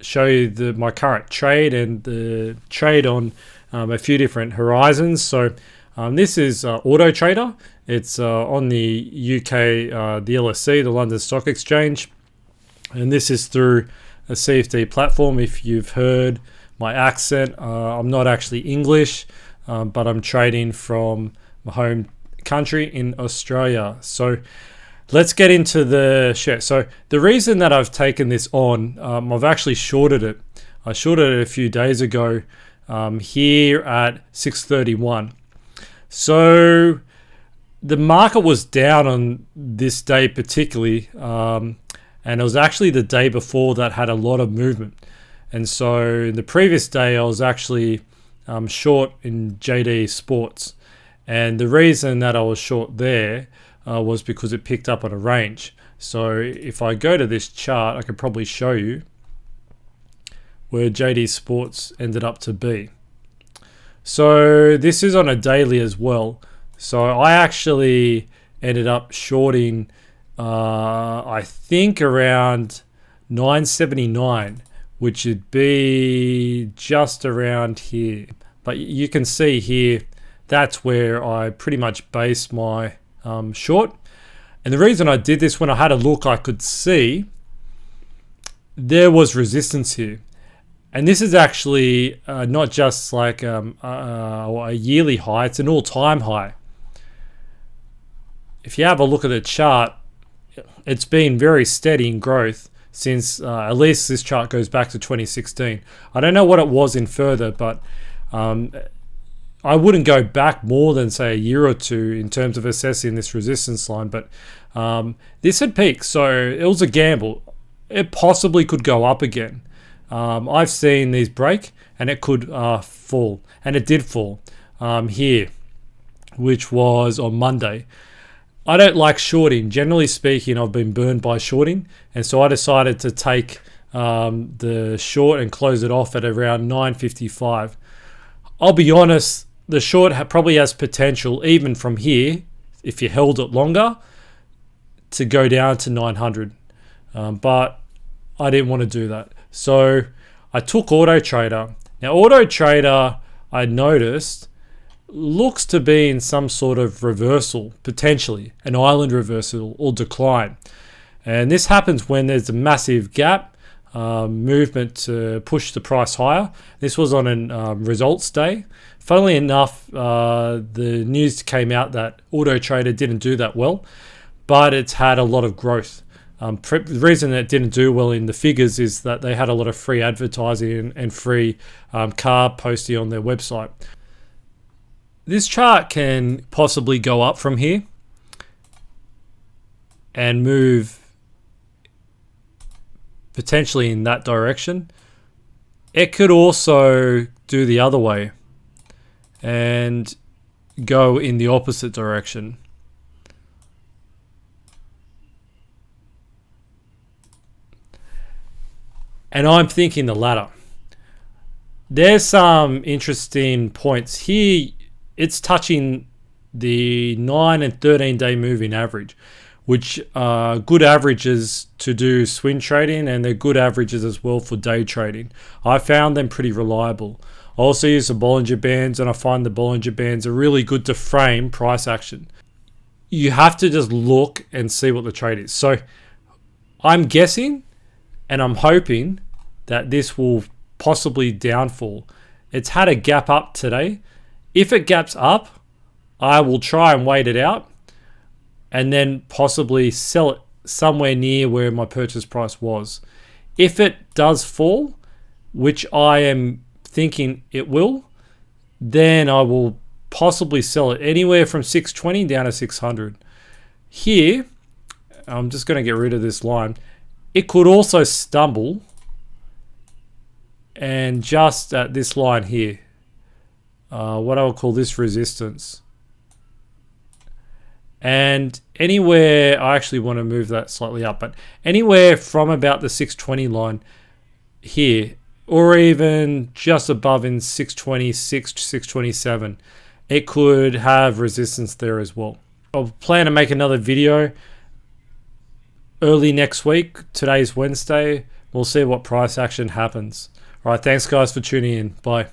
show you my current trade and the trade on a few different horizons. So this is Autotrader. It's on the UK, the LSE, the London Stock Exchange. And this is through a CFD platform. If you've heard my accent, I'm not actually English, but I'm trading from my home country in Australia. So let's get into the share. So the reason that I've taken this on, I've actually shorted it. I shorted it a few days ago here at 6:31. So the market was down on this day particularly, and it was actually the day before that had a lot of movement. And so the previous day I was actually short in JD Sports. And the reason that I was short there was because it picked up on a range. So if I go to this chart, I could probably show you where JD Sports ended up to be. So this is on a daily as well. So I actually ended up shorting, I think around 979, which would be just around here. But you can see here, that's where I pretty much base my short. And the reason I did this, when I had a look, I could see there was resistance here. And this is actually not just like a yearly high, it's an all-time high. If you have a look at the chart, it's been very steady in growth since at least this chart goes back to 2016. I don't know what it was in further, but I wouldn't go back more than say a year or two in terms of assessing this resistance line, but this had peaked, so it was a gamble. It possibly could go up again. I've seen these break and it could fall, and it did fall here, which was on Monday. I don't like shorting. Generally speaking, I've been burned by shorting, and so I decided to take the short and close it off at around 955. I'll be honest, the short probably has potential even from here, if you held it longer, to go down to 900. But I didn't want to do that. So I took Autotrader. Now Autotrader, I noticed, looks to be in some sort of reversal, potentially an island reversal or decline. And this happens when there's a massive gap, movement to push the price higher. This was on a results day. Funnily enough, the news came out that Autotrader didn't do that well, but it's had a lot of growth. The reason it didn't do well in the figures is that they had a lot of free advertising and free car posting on their website. This chart can possibly go up from here and move potentially in that direction. It could also do the other way and go in the opposite direction. And I'm thinking the latter. There's some interesting points here. It's touching the 9 and 13 day moving average, which are good averages to do swing trading, and they're good averages as well for day trading. I found them pretty reliable. I also use the Bollinger Bands, and I find the Bollinger Bands are really good to frame price action. You have to just look and see what the trade is. So I'm guessing and I'm hoping that this will possibly downfall. It's had a gap up today. If it gaps up, I will try and wait it out and then possibly sell it somewhere near where my purchase price was. If it does fall, which I am thinking it will, then I will possibly sell it anywhere from 620 down to 600. Here, I'm just going to get rid of this line. It could also stumble and just at this line here, what I will call this resistance. And anywhere, I actually want to move that slightly up, but anywhere from about the 620 line here, or even just above in 626 to 627, it could have resistance there as well. I'll plan to make another video early next week. Today's Wednesday. We'll see what price action happens. All right, thanks guys for tuning in. Bye.